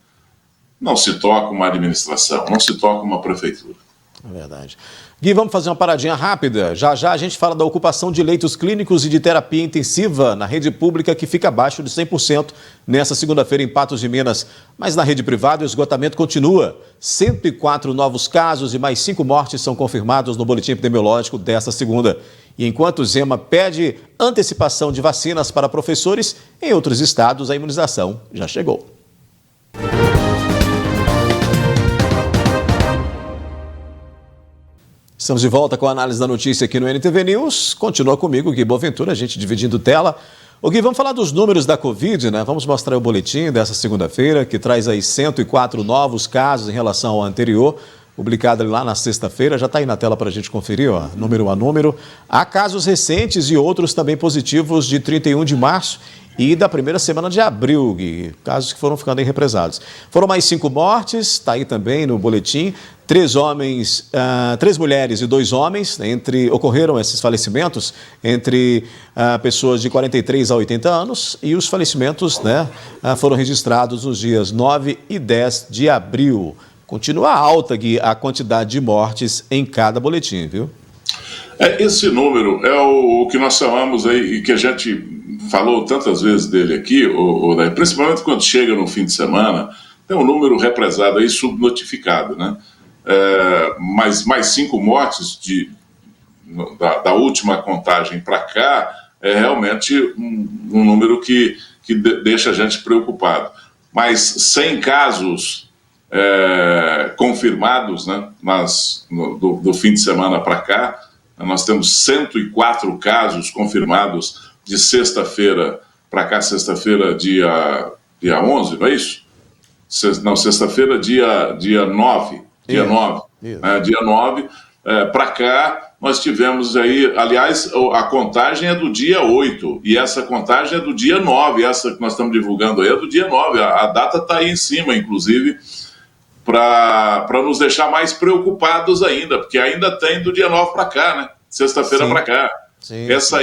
não se toca uma administração, não se toca uma prefeitura. É verdade. Gui, vamos fazer uma paradinha rápida. Já já a gente fala da ocupação de leitos clínicos e de terapia intensiva na rede pública, que fica abaixo de 100% nessa segunda-feira em Patos de Minas. Mas na rede privada o esgotamento continua. 104 novos casos e mais 5 mortes são confirmados no boletim epidemiológico desta segunda. E enquanto o Zema pede antecipação de vacinas para professores, em outros estados a imunização já chegou. Estamos de volta com a análise da notícia aqui no NTV News. Continua comigo, Gui Boaventura, a gente dividindo tela. O Gui, vamos falar dos números da Covid, né? Vamos mostrar o boletim dessa segunda-feira, que traz aí 104 novos casos em relação ao anterior, publicado lá na sexta-feira. Já está aí na tela para a gente conferir, ó, número a número. Há casos recentes e outros também positivos de 31 de março e da primeira semana de abril, Gui, casos que foram ficando aí represados. Foram mais 5 mortes, está aí também no boletim. 3 mulheres e 2 homens, ocorreram esses falecimentos entre pessoas de 43 a 80 anos e os falecimentos, né, foram registrados nos dias 9 e 10 de abril. Continua alta, Gui, a quantidade de mortes em cada boletim, viu? Esse número é o que nós chamamos aí, e que a gente falou tantas vezes dele aqui, principalmente quando chega no fim de semana, tem um número represado aí, subnotificado, né? Mais 5 mortes da última contagem para cá é realmente um número que deixa a gente preocupado. Mas 100 casos confirmados, né, do fim de semana para cá, nós temos 104 casos confirmados de sexta-feira para cá, sexta-feira dia 11, não é isso? Não, sexta-feira dia 9. Dia 9. Dia 9, para cá, nós tivemos aí, aliás, a contagem é do dia 8, e essa contagem é do dia 9, essa que nós estamos divulgando aí é do dia 9, a data está aí em cima, inclusive, para nos deixar mais preocupados ainda, porque ainda tem do dia 9 para cá, né? Sexta-feira para cá. Sim, essa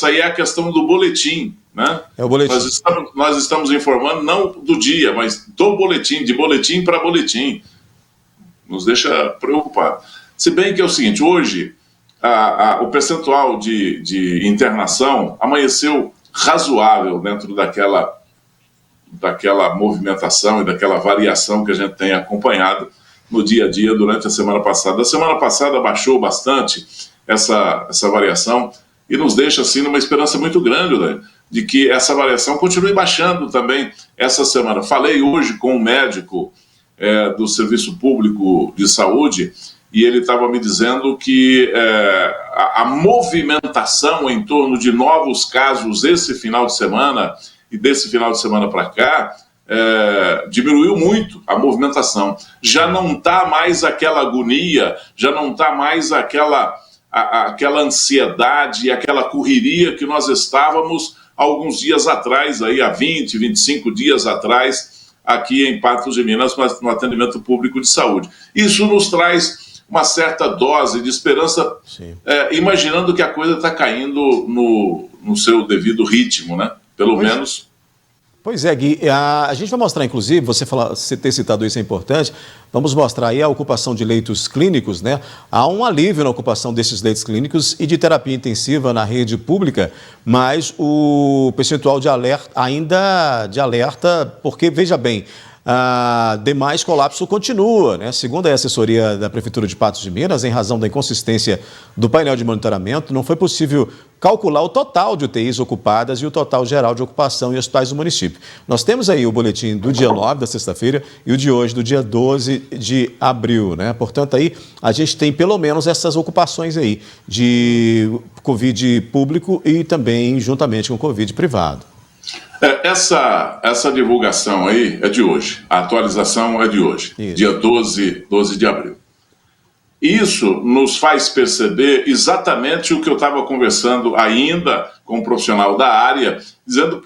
aí é a questão do boletim, né? É o boletim. Nós estamos informando não do dia, mas do boletim, de boletim para boletim. Nos deixa preocupado. Se bem que é o seguinte, hoje o percentual de internação amanheceu razoável dentro daquela movimentação e daquela variação que a gente tem acompanhado no dia a dia durante a semana passada. A semana passada baixou bastante essa variação e nos deixa assim numa esperança muito grande, né, de que essa variação continue baixando também essa semana. Falei hoje com um médico do Serviço Público de Saúde, e ele estava me dizendo que a movimentação em torno de novos casos esse final de semana e desse final de semana para cá diminuiu muito a movimentação. Já não está mais aquela agonia, já não está mais aquela ansiedade, aquela correria que nós estávamos alguns dias atrás, aí, há 20, 25 dias atrás, aqui em Patos de Minas, no atendimento público de saúde. Isso nos traz uma certa dose de esperança, imaginando que a coisa está caindo no seu devido ritmo, né? Pelo menos... Pois é, Gui, a gente vai mostrar, inclusive, você ter citado isso é importante, vamos mostrar aí a ocupação de leitos clínicos, né? Há um alívio na ocupação desses leitos clínicos e de terapia intensiva na rede pública, mas o percentual de alerta, porque, veja bem, demais colapso continua, né? Segundo a assessoria da Prefeitura de Patos de Minas, em razão da inconsistência do painel de monitoramento, não foi possível calcular o total de UTIs ocupadas e o total geral de ocupação em hospitais do município. Nós temos aí o boletim do dia 9 da sexta-feira e o de hoje, do dia 12 de abril, né? Portanto, aí a gente tem pelo menos essas ocupações aí de Covid público e também juntamente com Covid privado. Essa divulgação aí é de hoje, a atualização é de hoje, dia 12 de abril. Isso nos faz perceber exatamente o que eu estava conversando ainda com um profissional da área, dizendo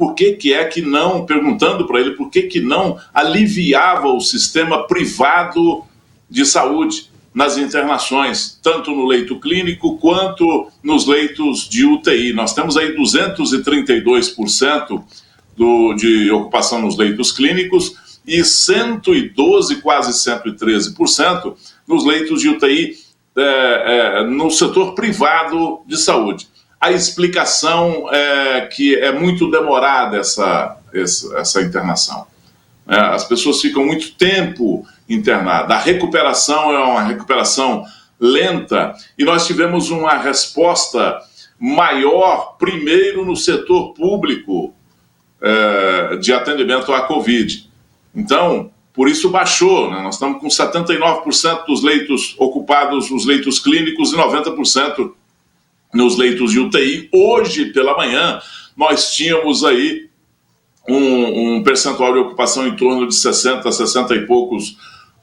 perguntando para ele por que não aliviava o sistema privado de saúde nas internações, tanto no leito clínico quanto nos leitos de UTI. Nós temos aí 232% de ocupação nos leitos clínicos e 112, quase 113% nos leitos de UTI no setor privado de saúde. A explicação é que é muito demorada essa internação. As pessoas ficam muito tempo internadas. A recuperação é uma recuperação lenta e nós tivemos uma resposta maior, primeiro no setor público de atendimento à Covid. Então, por isso baixou, né? Nós estamos com 79% dos leitos ocupados, os leitos clínicos, e 90% nos leitos de UTI. Hoje, pela manhã, nós tínhamos aí um percentual de ocupação em torno de 60 e poucos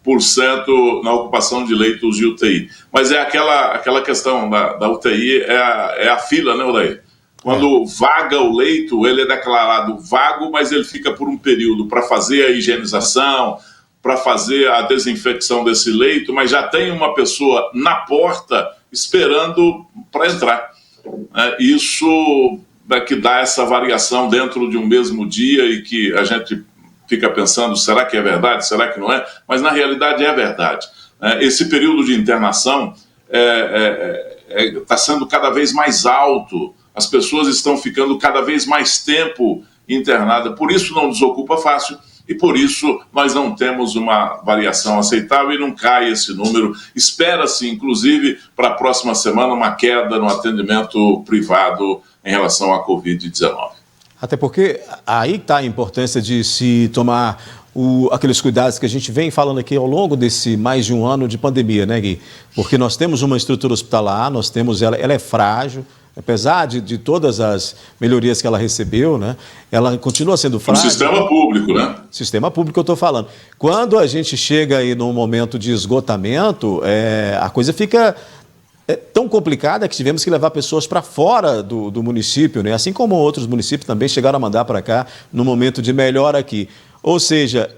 % na ocupação de leitos de UTI. Mas é aquela questão da UTI, é a fila, né, Odair? Quando vaga o leito, ele é declarado vago, mas ele fica por um período para fazer a higienização, para fazer a desinfecção desse leito, mas já tem uma pessoa na porta esperando para entrar. Isso é que dá essa variação dentro de um mesmo dia e que a gente fica pensando, será que é verdade, será que não é? Mas na realidade é verdade. Esse período de internação está sendo cada vez mais alto. As pessoas estão ficando cada vez mais tempo internadas, por isso não desocupa fácil e por isso nós não temos uma variação aceitável e não cai esse número. Espera-se, inclusive, para a próxima semana uma queda no atendimento privado em relação à Covid-19. Até porque aí está a importância de se tomar aqueles cuidados que a gente vem falando aqui ao longo desse mais de um ano de pandemia, né, Gui? Porque nós temos uma estrutura hospitalar, nós temos ela é frágil, apesar de todas as melhorias que ela recebeu, né, ela continua sendo frágil. O sistema público, né? Sistema público que eu estou falando. Quando a gente chega aí num momento de esgotamento, a coisa fica tão complicada que tivemos que levar pessoas para fora do município, né? Assim como outros municípios também chegaram a mandar para cá no momento de melhora aqui. Ou seja,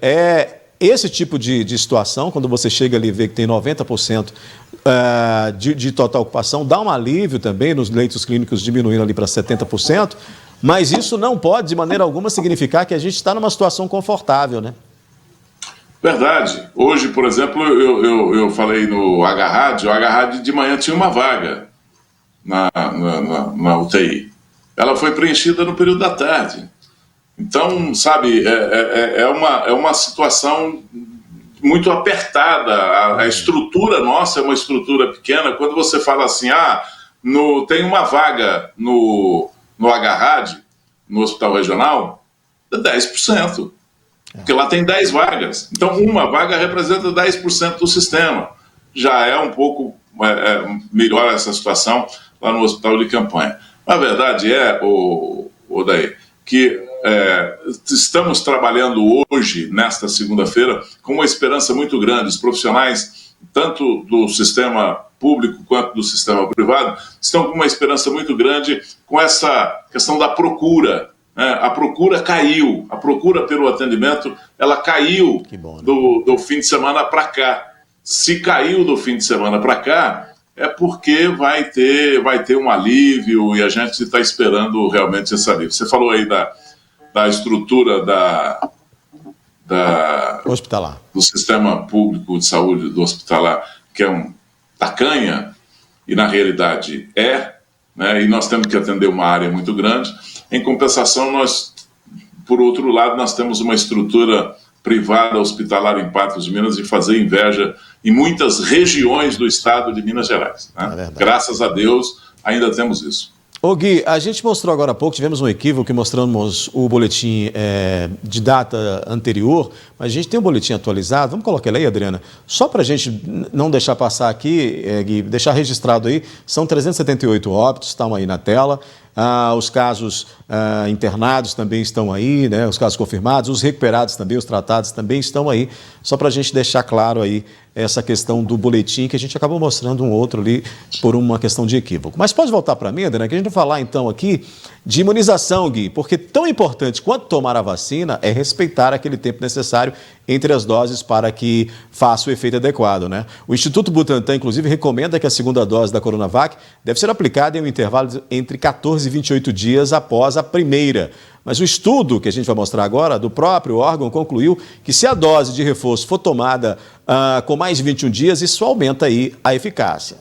esse tipo de situação, quando você chega ali e vê que tem 90% de total ocupação, dá um alívio também nos leitos clínicos diminuindo ali para 70%, mas isso não pode, de maneira alguma, significar que a gente está numa situação confortável, né? Verdade. Hoje, por exemplo, eu falei no H-Rádio, o H-Rádio de manhã tinha uma vaga na UTI. Ela foi preenchida no período da tarde. Então, sabe, é uma situação muito apertada. A estrutura nossa é uma estrutura pequena. Quando você fala assim, tem uma vaga no H-Rádio, no Hospital Regional, é 10%. Porque lá tem 10 vagas. Então, uma vaga representa 10% do sistema. Já é um pouco melhor essa situação lá no hospital de campanha. A verdade Odair, que estamos trabalhando hoje, nesta segunda-feira, com uma esperança muito grande. Os profissionais, tanto do sistema público quanto do sistema privado, estão com uma esperança muito grande com essa questão da procura. A procura caiu, a procura pelo atendimento, ela caiu do fim de semana para cá. Se caiu do fim de semana para cá, é porque vai ter um alívio, e a gente está esperando realmente esse alívio. Você falou aí da estrutura hospitalar, do sistema público de saúde do hospitalar, que é um tacanha, e na realidade né, e nós temos que atender uma área muito grande. Em compensação, por outro lado, nós temos uma estrutura privada hospitalar em Patos de Minas e fazer inveja em muitas regiões do estado de Minas Gerais. Né? Graças a Deus, ainda temos isso. Ô Gui, a gente mostrou agora há pouco, tivemos um equívoco que mostramos o boletim de data anterior, mas a gente tem um boletim atualizado. Vamos colocar ele aí, Adriana? Só para a gente não deixar passar aqui, Gui, deixar registrado aí, são 378 óbitos, estão aí na tela. Os casos internados também estão aí, né? Os casos confirmados, os recuperados também, os tratados também estão aí, só para a gente deixar claro aí essa questão do boletim, que a gente acabou mostrando um outro ali por uma questão de equívoco. Mas pode voltar para mim, Adriana, que a gente vai falar então aqui de imunização, Gui, porque tão importante quanto tomar a vacina é respeitar aquele tempo necessário entre as doses para que faça o efeito adequado, né? O Instituto Butantan, inclusive, recomenda que a segunda dose da Coronavac deve ser aplicada em um intervalo entre 14 e 28 dias após a primeira. Mas o estudo que a gente vai mostrar agora, do próprio órgão, concluiu que se a dose de reforço for tomada com mais de 21 dias, isso aumenta aí a eficácia.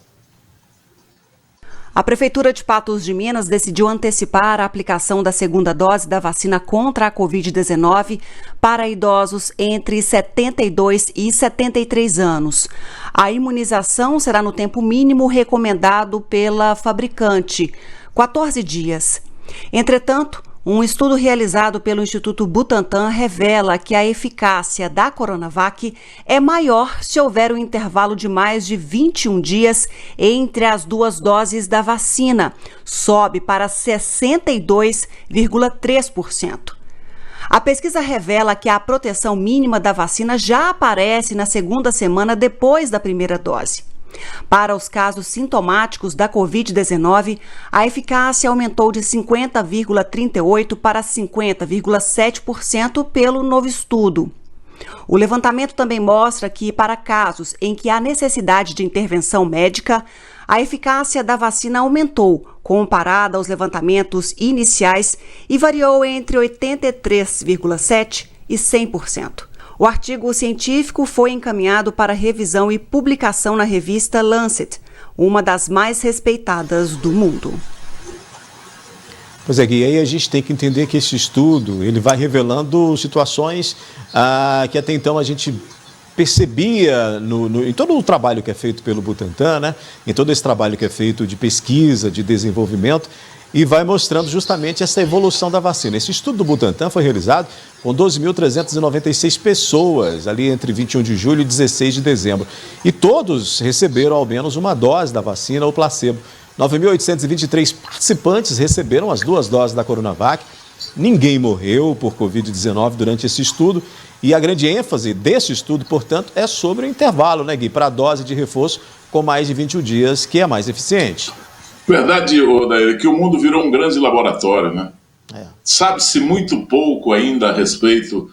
A Prefeitura de Patos de Minas decidiu antecipar a aplicação da segunda dose da vacina contra a Covid-19 para idosos entre 72 e 73 anos. A imunização será no tempo mínimo recomendado pela fabricante, 14 dias. Entretanto, um estudo realizado pelo Instituto Butantan revela que a eficácia da Coronavac é maior se houver um intervalo de mais de 21 dias entre as duas doses da vacina, sobe para 62,3%. A pesquisa revela que a proteção mínima da vacina já aparece na segunda semana depois da primeira dose. Para os casos sintomáticos da Covid-19, a eficácia aumentou de 50,38% para 50,7% pelo novo estudo. O levantamento também mostra que, para casos em que há necessidade de intervenção médica, a eficácia da vacina aumentou, comparada aos levantamentos iniciais, e variou entre 83,7% e 100%. O artigo científico foi encaminhado para revisão e publicação na revista Lancet, uma das mais respeitadas do mundo. Pois é, Gui, aí a gente tem que entender que esse estudo ele vai revelando situações que até então a gente percebia em todo o trabalho que é feito pelo Butantan, né? Em todo esse trabalho que é feito de pesquisa, de desenvolvimento, e vai mostrando justamente essa evolução da vacina. Esse estudo do Butantan foi realizado com 12.396 pessoas, ali entre 21 de julho e 16 de dezembro. E todos receberam ao menos uma dose da vacina ou placebo. 9.823 participantes receberam as duas doses da Coronavac. Ninguém morreu por Covid-19 durante esse estudo. E a grande ênfase desse estudo, portanto, é sobre o intervalo, né, Gui, para a dose de reforço com mais de 21 dias, que é mais eficiente. Verdade, Odair, que o mundo virou um grande laboratório, né? Sabe-se muito pouco ainda a respeito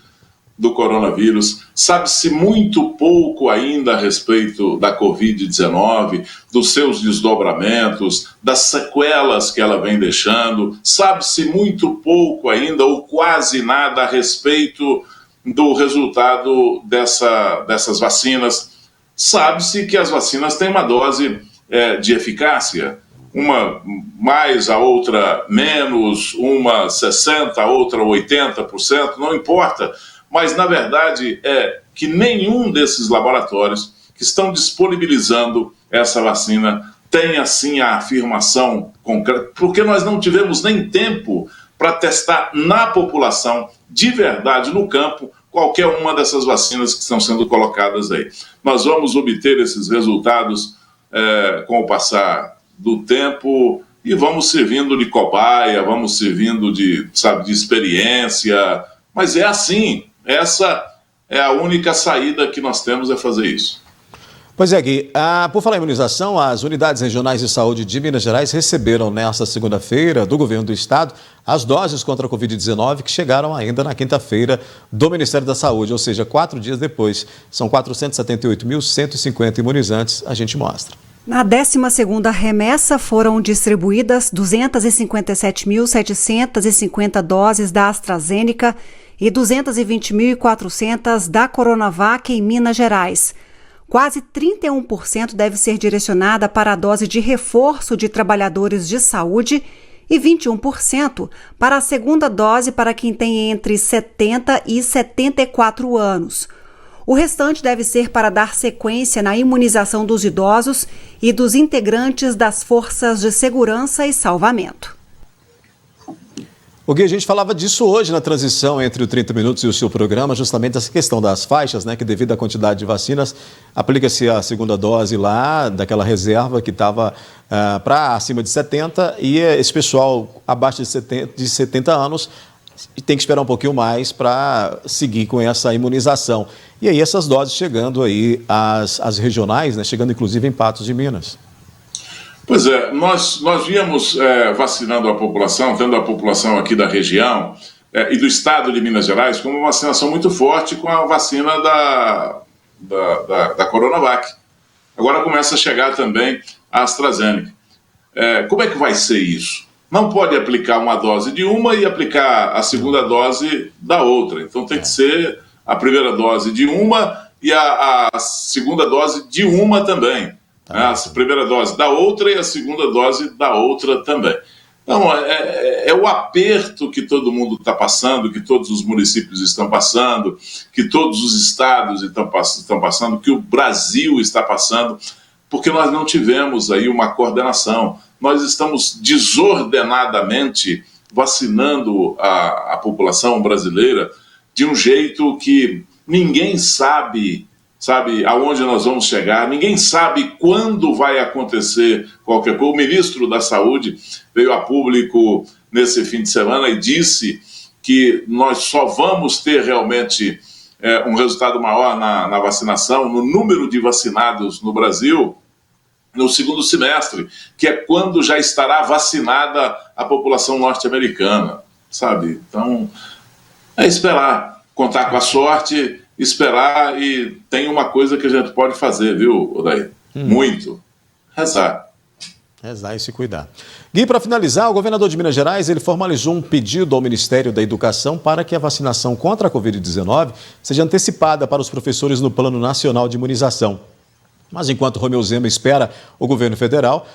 do coronavírus, sabe-se muito pouco ainda a respeito da Covid-19, dos seus desdobramentos, das sequelas que ela vem deixando, sabe-se muito pouco ainda, ou quase nada, a respeito do resultado dessas vacinas. Sabe-se que as vacinas têm uma dose de eficácia, uma mais, a outra menos, uma 60%, a outra 80%, não importa. Mas, na verdade, é que nenhum desses laboratórios que estão disponibilizando essa vacina tem, assim, a afirmação concreta, porque nós não tivemos nem tempo para testar na população, de verdade, no campo, qualquer uma dessas vacinas que estão sendo colocadas aí. Nós vamos obter esses resultados com o passar do tempo, e vamos servindo de cobaia, vamos servindo de experiência, mas é assim, essa é a única saída que nós temos, é fazer isso. Pois é, Gui, por falar em imunização, as unidades regionais de saúde de Minas Gerais receberam nesta segunda-feira do governo do estado as doses contra a Covid-19 que chegaram ainda na quinta-feira do Ministério da Saúde, ou seja, 4 dias depois. São 478.150 imunizantes, a gente mostra. Na 12ª remessa foram distribuídas 257.750 doses da AstraZeneca e 220.400 da Coronavac em Minas Gerais. Quase 31% deve ser direcionada para a dose de reforço de trabalhadores de saúde e 21% para a segunda dose para quem tem entre 70 e 74 anos. O restante deve ser para dar sequência na imunização dos idosos e dos integrantes das forças de segurança e salvamento. O Gui, a gente falava disso hoje na transição entre o 30 Minutos e o seu programa, justamente essa questão das faixas, né, que devido à quantidade de vacinas, aplica-se a segunda dose lá, daquela reserva que estava para acima de 70, e esse pessoal abaixo de 70 anos tem que esperar um pouquinho mais para seguir com essa imunização. E aí essas doses chegando aí às regionais, né, chegando inclusive em Patos de Minas. Pois é, nós víamos vacinando a população, tendo a população aqui da região e do estado de Minas Gerais com uma vacinação muito forte com a vacina da Coronavac. Agora começa a chegar também a AstraZeneca. Como é que vai ser isso? Não pode aplicar uma dose de uma e aplicar a segunda dose da outra. Então tem que ser a primeira dose de uma e a segunda dose de uma também. A primeira dose da outra e a segunda dose da outra também. Então, é o aperto que todo mundo está passando, que todos os municípios estão passando, que todos os estados estão passando, que o Brasil está passando, porque nós não tivemos aí uma coordenação. Nós estamos desordenadamente vacinando a população brasileira de um jeito que ninguém sabe aonde nós vamos chegar, ninguém sabe quando vai acontecer qualquer coisa. O ministro da Saúde veio a público nesse fim de semana e disse que nós só vamos ter realmente um resultado maior na vacinação, no número de vacinados no Brasil, no segundo semestre, que é quando já estará vacinada a população norte-americana, sabe? Então, é esperar, contar com a sorte, esperar, e tem uma coisa que a gente pode fazer, viu, Odair? Muito. Rezar. Rezar e se cuidar. Gui, para finalizar, o governador de Minas Gerais ele formalizou um pedido ao Ministério da Educação para que a vacinação contra a Covid-19 seja antecipada para os professores no Plano Nacional de Imunização. Mas enquanto Romeu Zema espera o governo federal,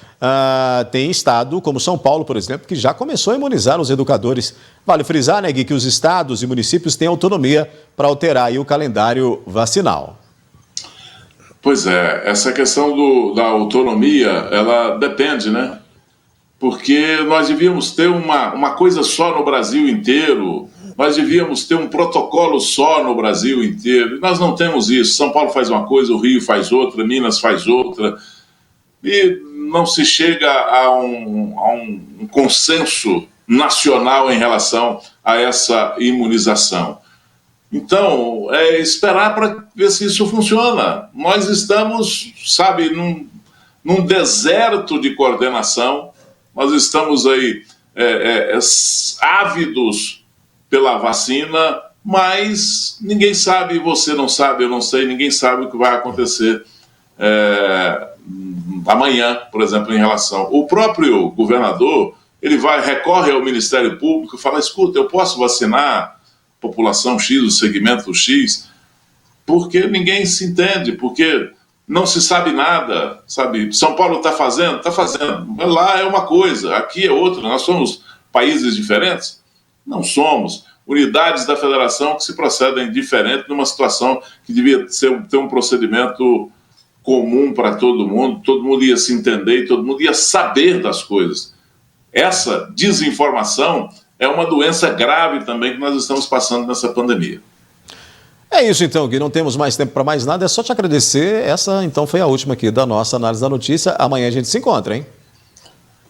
tem estado como São Paulo, por exemplo, que já começou a imunizar os educadores. Vale frisar, né, Gui, que os estados e municípios têm autonomia para alterar aí o calendário vacinal. Pois é, essa questão da autonomia, ela depende, né? Porque nós devíamos ter uma coisa só no Brasil inteiro, nós devíamos ter um protocolo só no Brasil inteiro, e nós não temos isso. São Paulo faz uma coisa, o Rio faz outra, Minas faz outra, e não se chega a um consenso nacional em relação a essa imunização. Então, é esperar para ver se isso funciona. Nós estamos, sabe, num deserto de coordenação, nós estamos aí ávidos pela vacina, mas ninguém sabe, você não sabe, eu não sei, ninguém sabe o que vai acontecer amanhã, por exemplo, em relação... O próprio governador, ele recorre ao Ministério Público e fala, escuta, eu posso vacinar a população X, o segmento X, porque ninguém se entende, porque não se sabe nada, sabe? São Paulo está fazendo? Está fazendo. Lá é uma coisa, aqui é outra. Nós somos países diferentes? Não somos. Unidades da federação que se procedem diferente numa situação que devia ter um procedimento comum para todo mundo ia se entender e todo mundo ia saber das coisas. Essa desinformação é uma doença grave também que nós estamos passando nessa pandemia. É isso então, Gui, não temos mais tempo para mais nada, é só te agradecer. Essa então foi a última aqui da nossa análise da notícia. Amanhã a gente se encontra, hein?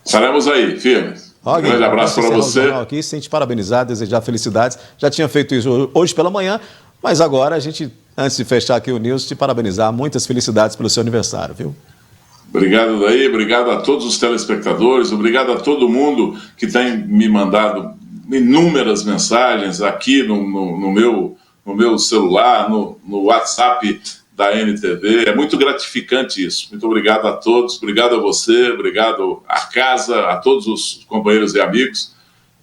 Estaremos aí, firmes. Um grande abraço para você. Aqui, sem te parabenizar, desejar felicidades. Já tinha feito isso hoje pela manhã, mas agora a gente, antes de fechar aqui o News, te parabenizar. Muitas felicidades pelo seu aniversário, viu? Obrigado daí, obrigado a todos os telespectadores, obrigado a todo mundo que tem me mandado inúmeras mensagens aqui no meu celular, no WhatsApp da NTV. É muito gratificante isso. Muito obrigado a todos, obrigado a você, obrigado à casa, a todos os companheiros e amigos.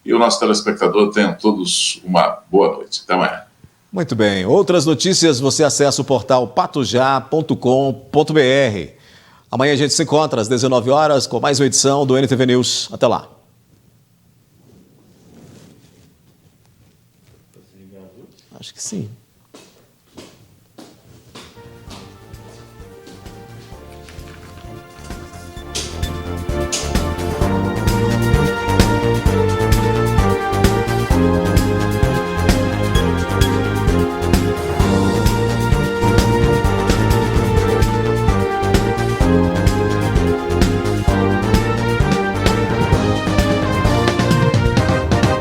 E o nosso telespectador, tenham todos uma boa noite. Até amanhã. Muito bem. Outras notícias você acessa o portal patujá.com.br. Amanhã a gente se encontra às 19 horas com mais uma edição do NTV News. Até lá. Acho que sim.